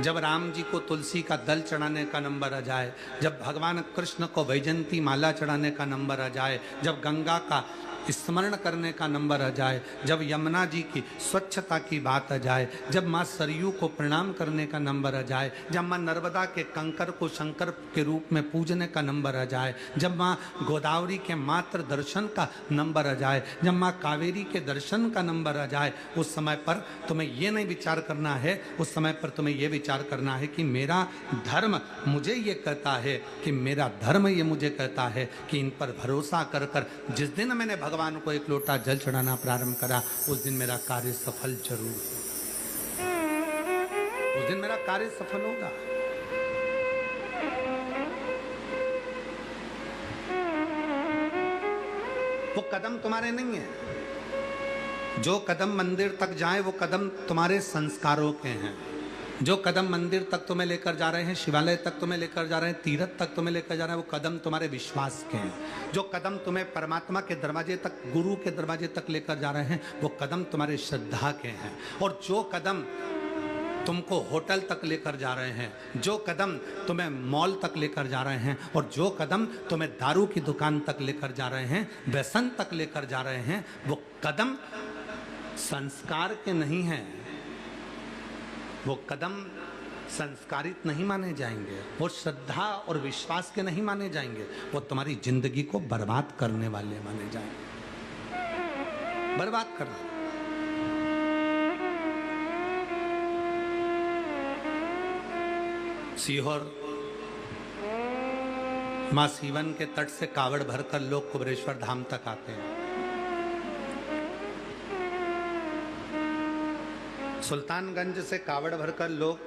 जब राम जी को तुलसी का दल चढ़ाने का नंबर आ जाए, जब भगवान कृष्ण को वैजंती माला चढ़ाने का नंबर आ जाए, जब गंगा का स्मरण करने का नंबर आ जाए, जब यमुना जी की स्वच्छता की बात आ जाए, जब माँ सरयू को प्रणाम करने का नंबर आ जाए, जब माँ नर्मदा के कंकर को शंकर के रूप में पूजने का नंबर आ जाए, जब माँ गोदावरी के मात्र दर्शन का नंबर आ जाए, जब माँ कावेरी के दर्शन का नंबर आ जाए, उस समय पर तुम्हें ये नहीं विचार करना है, उस समय पर तुम्हें ये विचार करना है कि मेरा धर्म मुझे ये कहता है, कि मेरा धर्म ये मुझे कहता है कि इन पर भरोसा कर कर जिस दिन मैंने भगवान को एक लोटा जल चढ़ाना प्रारंभ करा, उस दिन मेरा कार्य सफल जरूर, उस दिन मेरा कार्य सफल होगा। वो कदम तुम्हारे नहीं है, जो कदम मंदिर तक जाए वो कदम तुम्हारे संस्कारों के हैं, जो कदम मंदिर तक तुम्हें लेकर जा रहे हैं, शिवालय तक तुम्हें लेकर जा रहे हैं, तीर्थ तक तुम्हें लेकर जा रहे हैं, वो कदम तुम्हारे विश्वास के हैं। जो कदम तुम्हें परमात्मा के दरवाजे तक, गुरु के दरवाजे तक लेकर जा रहे हैं, वो कदम तुम्हारे श्रद्धा के हैं। और जो कदम तुमको होटल तक लेकर जा रहे हैं, जो कदम तुम्हें मॉल तक लेकर जा रहे हैं, और जो कदम तुम्हें दारू की दुकान तक लेकर जा रहे हैं, व्यसन तक लेकर जा रहे हैं, वो कदम संस्कार के नहीं हैं, वो कदम संस्कारित नहीं माने जाएंगे, वो श्रद्धा और विश्वास के नहीं माने जाएंगे, वो तुम्हारी जिंदगी को बर्बाद करने वाले माने जाएंगे, बर्बाद करने। सीहोर मां सीवन के तट से कावड़ भरकर लोग कुबरेश्वर धाम तक आते हैं। सुल्तानगंज से कावड़ भरकर लोग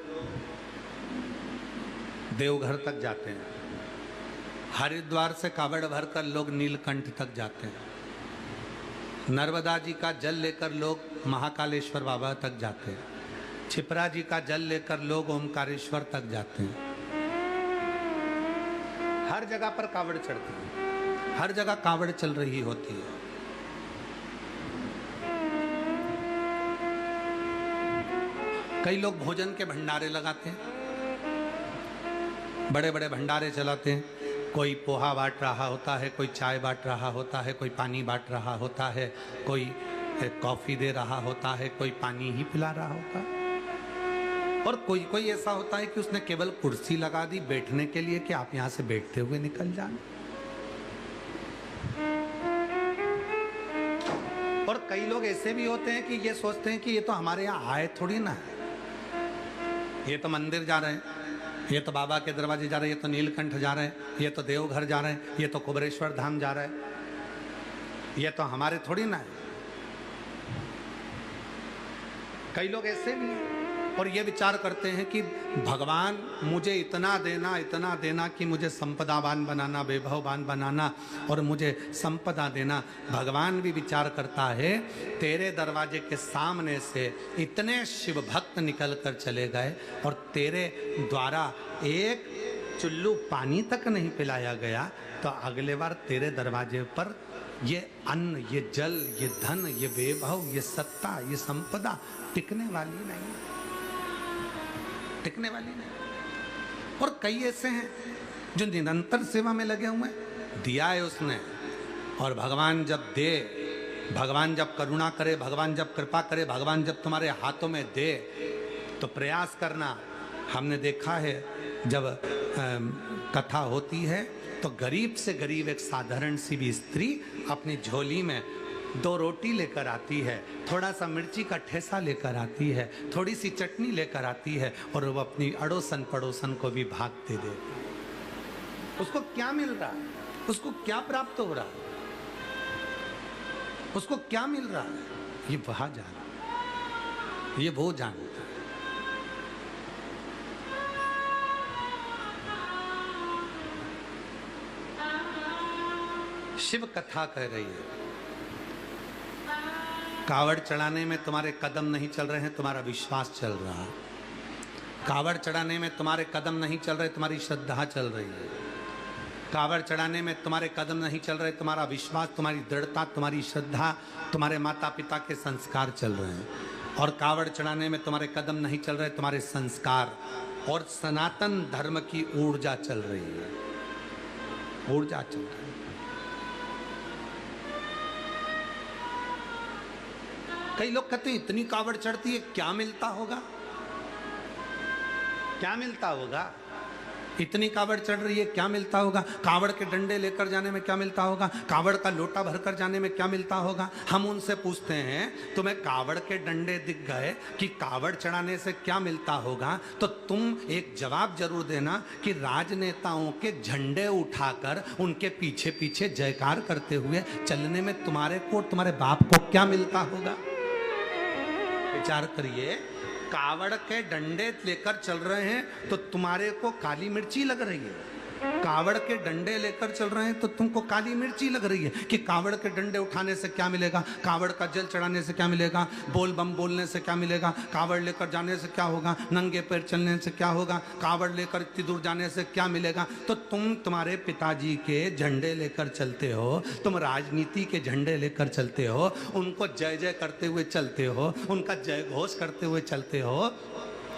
देवघर तक जाते हैं। हरिद्वार से कावड़ भरकर लोग नीलकंठ तक जाते हैं। नर्मदा जी का जल लेकर लोग महाकालेश्वर बाबा तक जाते हैं। छिपरा जी का जल लेकर लोग ओमकारेश्वर तक जाते हैं। हर जगह पर कावड़ चढ़ती है, हर जगह कावड़ चल रही होती है। कई लोग भोजन के भंडारे लगाते हैं, बड़े बड़े भंडारे चलाते हैं। कोई पोहा बांट रहा होता है, कोई चाय बांट रहा होता है, कोई पानी बांट रहा होता है, कोई कॉफी दे रहा होता है, कोई पानी ही पिला रहा होता है। और कोई कोई ऐसा होता है कि उसने केवल कुर्सी लगा दी बैठने के लिए कि आप यहां से बैठते हुए निकल जाएं। और कई लोग ऐसे भी होते हैं कि ये सोचते हैं कि ये तो हमारे यहाँ आए थोड़ी ना है, ये तो मंदिर जा रहे हैं, ये तो बाबा के दरवाजे जा रहे हैं, ये तो नीलकंठ जा रहे हैं, ये तो देवघर जा रहे हैं, ये तो कुबरेश्वर धाम जा रहे हैं, ये तो हमारे थोड़ी ना है। कई लोग ऐसे भी हैं और ये विचार करते हैं कि भगवान मुझे इतना देना कि मुझे संपदावान बनाना, वैभववान बनाना और मुझे संपदा देना। भगवान भी विचार करता है, तेरे दरवाजे के सामने से इतने शिव भक्त निकल कर चले गए और तेरे द्वारा एक चुल्लू पानी तक नहीं पिलाया गया, तो अगले बार तेरे दरवाजे पर ये अन्न, ये जल, ये धन, ये वैभव, ये सत्ता, ये संपदा टिकने वाली नहीं, टिकने वाली नहीं। और कई ऐसे हैं जो निरंतर सेवा में लगे हुए हैं, दिया है उसने, और भगवान जब दे, भगवान जब करुणा करे, भगवान जब कृपा करे, भगवान जब तुम्हारे हाथों में दे, तो प्रयास करना। हमने देखा है जब कथा होती है तो गरीब से गरीब एक साधारण सी भी स्त्री अपनी झोली में 2 रोटी लेकर आती है, थोड़ा सा मिर्ची का ठेसा लेकर आती है, थोड़ी सी चटनी लेकर आती है, और वो अपनी अड़ोसन पड़ोसन को भी भाग दे दे। उसको क्या मिल रहा है, उसको क्या प्राप्त हो रहा है, उसको क्या मिल रहा है, ये वह जान, ये वो जानता है। शिव कथा कह रही है, कावड़ चढ़ाने में तुम्हारे कदम नहीं चल रहे हैं, तुम्हारा विश्वास चल रहा है। कावड़ चढ़ाने में तुम्हारे कदम नहीं चल रहे, तुम्हारी श्रद्धा चल रही है। कावड़ चढ़ाने में तुम्हारे कदम नहीं चल रहे, तुम्हारा विश्वास, तुम्हारी दृढ़ता, तुम्हारी श्रद्धा, तुम्हारे माता पिता के संस्कार चल रहे हैं। और कावड़ चढ़ाने में तुम्हारे कदम नहीं चल रहे, तुम्हारे संस्कार और सनातन धर्म की ऊर्जा चल रही है, ऊर्जा चल रही है। कई लोग कहते हैं इतनी कावड़ चढ़ती है, क्या मिलता होगा? क्या मिलता होगा? इतनी कावड़ चढ़ रही है, क्या मिलता होगा? कावड़ के डंडे लेकर जाने में क्या मिलता होगा? कावड़ का लोटा भरकर जाने में क्या मिलता होगा? हम उनसे पूछते हैं तुम्हें कावड़ के डंडे दिख गए कि कावड़ चढ़ाने से क्या मिलता होगा? तो तुम एक जवाब जरूर देना कि राजनेताओं के झंडे उठाकर उनके पीछे पीछे जयकार करते हुए चलने में तुम्हारे को, तुम्हारे बाप को क्या मिलता होगा? विचार करिए, कावड़ के डंडे लेकर चल रहे हैं तो तुम्हारे को काली मिर्ची लग रही है। कावड़ के डंडे लेकर चल रहे हैं तो तुमको काली मिर्ची लग रही है कि कावड़ के डंडे उठाने से क्या मिलेगा, कावड़ का जल चढ़ाने से क्या मिलेगा, बोल बम बोलने से क्या मिलेगा, कावड़ लेकर जाने से क्या होगा, नंगे पैर चलने से क्या होगा, कावड़ लेकर इतनी दूर जाने से क्या मिलेगा। तो तुम तुम्हारे पिताजी के झंडे लेकर चलते हो, तुम राजनीति के झंडे लेकर चलते हो, उनको जय जय करते हुए चलते हो, उनका जय घोष करते हुए चलते हो।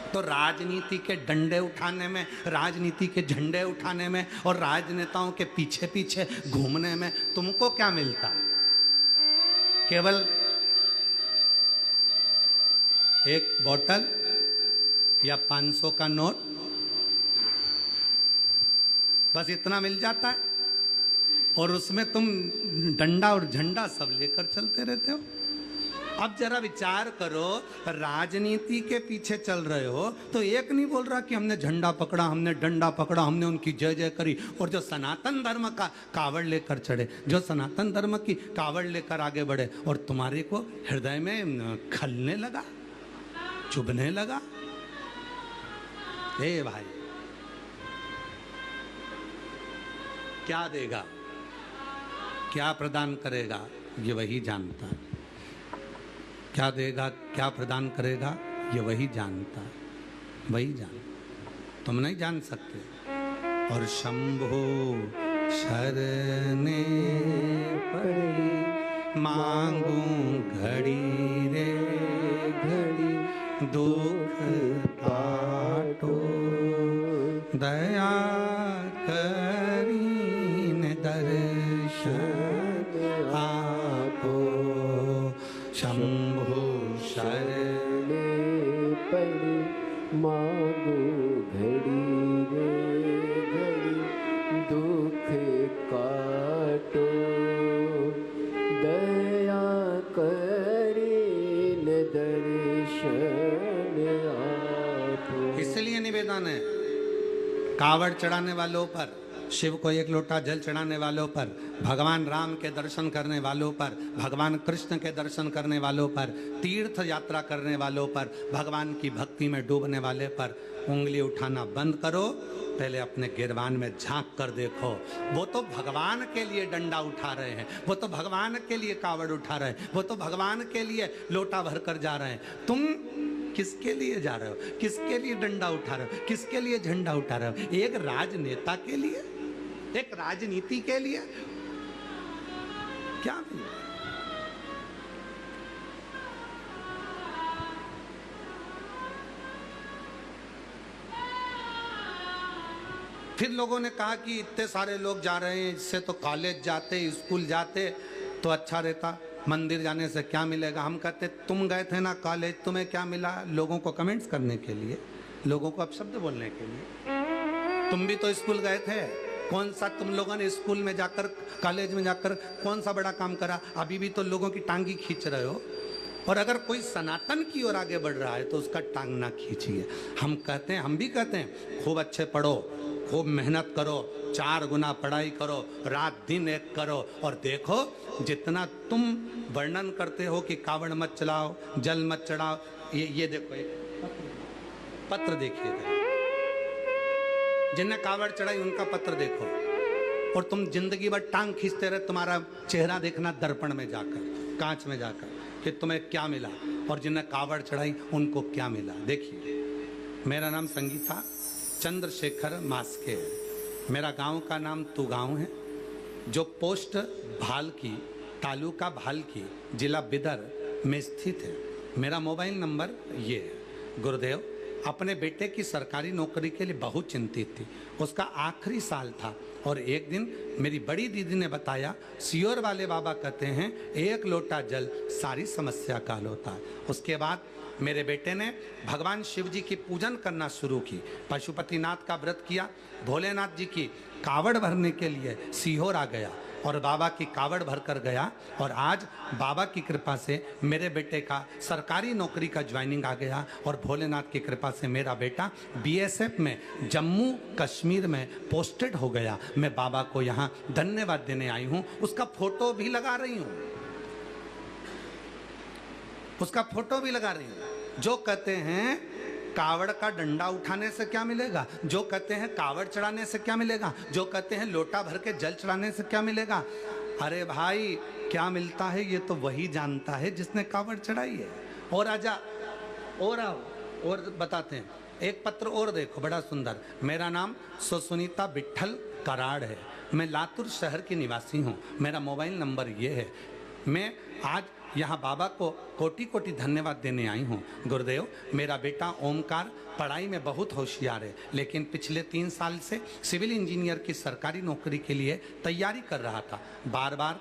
तो राजनीति के डंडे उठाने में, राजनीति के झंडे उठाने में और राजनेताओं के पीछे पीछे घूमने में तुमको क्या मिलता? केवल एक बोतल या 500 का नोट, बस इतना मिल जाता है और उसमें तुम डंडा और झंडा सब लेकर चलते रहते हो। अब जरा विचार करो, राजनीति के पीछे चल रहे हो तो एक नहीं बोल रहा कि हमने झंडा पकड़ा, हमने डंडा पकड़ा, हमने उनकी जय जय करी। और जो सनातन धर्म का कावड़ लेकर चढ़े, जो सनातन धर्म की कावड़ लेकर आगे बढ़े और तुम्हारे को हृदय में खलने लगा, चुभने लगा। ए भाई, क्या देगा, क्या प्रदान करेगा, ये वही जानता है। क्या देगा, क्या प्रदान करेगा, ये वही जानता है, वही जान, तुम नहीं जान सकते। और शंभो शरणे पड़ी मांगू घड़ी रे घड़ी, दुख काटो दया करीन दर्शन आपो। शंभो शरणे पड़ी मांगो घड़ी रे घड़ी, दुख काटो दया करीन दर्शन आपो। इसलिए निवेदन है कावड़ चढ़ाने वालों पर, शिव को एक लोटा जल चढ़ाने वालों पर, भगवान राम के दर्शन करने वालों पर, भगवान कृष्ण के दर्शन करने वालों पर, तीर्थ यात्रा करने वालों पर, भगवान की भक्ति में डूबने वाले पर उंगली उठाना बंद करो। पहले अपने गिरबान में झांक कर देखो, वो तो भगवान के लिए डंडा उठा रहे हैं, वो तो भगवान के लिए कावड़ उठा रहे हैं, वो तो भगवान के लिए लोटा भर कर जा रहे हैं। तुम किसके लिए जा रहे हो, किसके लिए डंडा उठा रहे हो, किसके लिए झंडा उठा रहे हो? एक राजनेता के लिए, एक राजनीति के लिए? क्या मिल रहा है? फिर लोगों ने कहा कि इतने सारे लोग जा रहे हैं, इससे तो कॉलेज जाते, स्कूल जाते तो अच्छा रहता, मंदिर जाने से क्या मिलेगा? हम कहते तुम गए थे ना कॉलेज, तुम्हें क्या मिला? लोगों को कमेंट्स करने के लिए, लोगों को अपशब्द बोलने के लिए। तुम भी तो स्कूल गए थे, कौन सा तुम लोगों ने स्कूल में जाकर, कॉलेज में जाकर कौन सा बड़ा काम करा? अभी भी तो लोगों की टांगी खींच रहे हो। और अगर कोई सनातन की ओर आगे बढ़ रहा है तो उसका टांग ना खींचिए। हम कहते हैं, हम भी कहते हैं खूब अच्छे पढ़ो, खूब मेहनत करो, 4 गुना पढ़ाई करो, रात दिन एक करो, और देखो जितना तुम वर्णन करते हो कि कावड़ मत चलाओ, जल मत चढ़ाओ, ये देखो एक पत्र देखिए, जिन्हें कावड़ चढ़ाई उनका पत्र देखो, और तुम जिंदगी भर टांग खींचते रहे। तुम्हारा चेहरा देखना दर्पण में जाकर, कांच में जाकर, कि तुम्हें क्या मिला, और जिन्हें कावड़ चढ़ाई उनको क्या मिला। देखिए, मेरा नाम संगीता चंद्रशेखर मास्के है, मेरा गांव का नाम तुगांव है, जो पोस्ट भालकी, तालुका भालकी, जिला बिदर में स्थित है। मेरा मोबाइल नंबर ये है। गुरुदेव अपने बेटे की सरकारी नौकरी के लिए बहुत चिंतित थी। उसका आखिरी साल था और एक दिन मेरी बड़ी दीदी ने बताया, सियोर वाले बाबा कहते हैं एक लोटा जल सारी समस्या का हल होता है। उसके बाद मेरे बेटे ने भगवान शिव जी की पूजन करना शुरू की, पशुपतिनाथ का व्रत किया, भोलेनाथ जी की कावड़ भरने के लिए सीहोर आ गया और बाबा की कावड़ भर कर गया। और आज बाबा की कृपा से मेरे बेटे का सरकारी नौकरी का ज्वाइनिंग आ गया और भोलेनाथ की कृपा से मेरा बेटा बीएसएफ में जम्मू कश्मीर में पोस्टेड हो गया। मैं बाबा को यहाँ धन्यवाद देने आई हूँ। उसका फोटो भी लगा रही हूँ, उसका फोटो भी लगा रही हूँ। जो कहते हैं कावड़ का डंडा उठाने से क्या मिलेगा, जो कहते हैं कावड़ चढ़ाने से क्या मिलेगा, जो कहते हैं लोटा भर के जल चढ़ाने से क्या मिलेगा, अरे भाई क्या मिलता है ये तो वही जानता है जिसने कावड़ चढ़ाई है। और आजा और आओ और बताते हैं। एक पत्र और देखो बड़ा सुंदर। मेरा नाम सुनीता विठल कराड़ है, मैं लातूर शहर की निवासी हूँ। मेरा मोबाइल नंबर ये है। मैं आज यहाँ बाबा को कोटि कोटि धन्यवाद देने आई हूँ। गुरुदेव मेरा बेटा ओमकार पढ़ाई में बहुत होशियार है, लेकिन पिछले 3 साल से सिविल इंजीनियर की सरकारी नौकरी के लिए तैयारी कर रहा था। बार बार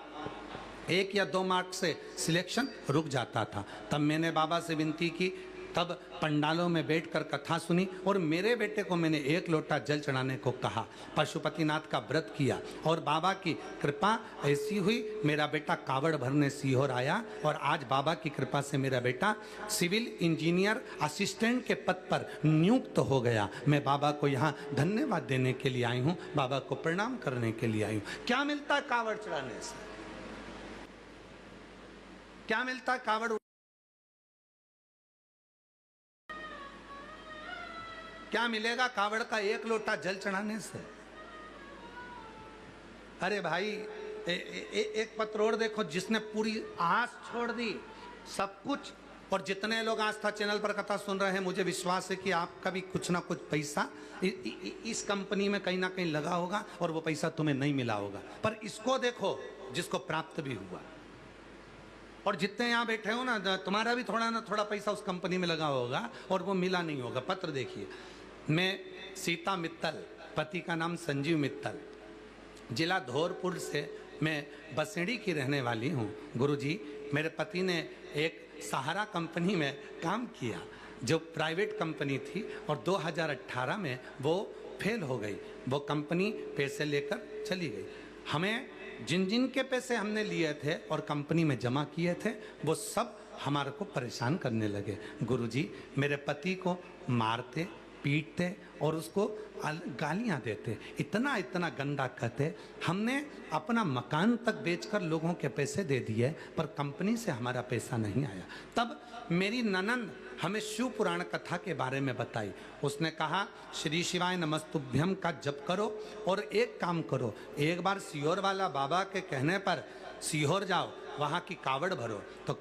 1 या 2 मार्क्स से सिलेक्शन रुक जाता था। तब मैंने बाबा से विनती की, तब पंडालों में बैठकर कथा सुनी और मेरे बेटे को मैंने 1 लोटा जल चढ़ाने को कहा, पशुपतिनाथ का व्रत किया और बाबा की कृपा ऐसी हुई मेरा बेटा कावड़ भरने सीहोर आया। और आज बाबा की कृपा से मेरा बेटा सिविल इंजीनियर असिस्टेंट के पद पर नियुक्त हो गया। मैं बाबा को यहाँ धन्यवाद देने के लिए आई हूँ, बाबा को प्रणाम करने के लिए आई हूँ। क्या मिलता है कावड़ चढ़ाने से, क्या मिलता है कावड़, क्या मिलेगा कावड़ का 1 लोटा जल चढ़ाने से। अरे भाई एक पत्र और देखो, जिसने पूरी आस छोड़ दी सब कुछ। और जितने लोग आस्था चैनल पर कथा सुन रहे हैं, मुझे विश्वास है कि आपका भी कुछ ना कुछ पैसा इस कंपनी में कहीं ना कहीं लगा होगा और वो पैसा तुम्हें नहीं मिला होगा। पर इसको देखो जिसको प्राप्त भी हुआ। और जितने यहाँ बैठे हो ना, तुम्हारा भी थोड़ा ना थोड़ा पैसा उस कंपनी में लगा होगा और वो मिला नहीं होगा। पत्र देखिए। मैं सीता मित्तल, पति का नाम संजीव मित्तल, जिला धौरपुर से मैं बसेड़ी की रहने वाली हूँ। गुरुजी मेरे पति ने एक सहारा कंपनी में काम किया जो प्राइवेट कंपनी थी और 2018 में वो फेल हो गई। वो कंपनी पैसे लेकर चली गई। हमें जिन जिन के पैसे हमने लिए थे और कंपनी में जमा किए थे वो सब हमारे को परेशान करने लगे। गुरुजी मेरे पति को मारते पीटते और उसको गालियां देते, इतना इतना गंदा कहते। हमने अपना मकान तक बेचकर लोगों के पैसे दे दिए पर कंपनी से हमारा पैसा नहीं आया। तब मेरी ननंद हमें शिव पुराण कथा के बारे में बताई। उसने कहा श्री शिवाय नमस्तुभ्यम का जप करो और एक काम करो, एक बार सीहोर वाला बाबा के कहने पर सीहोर जाओ, वहाँ की कावड़ भरो। तो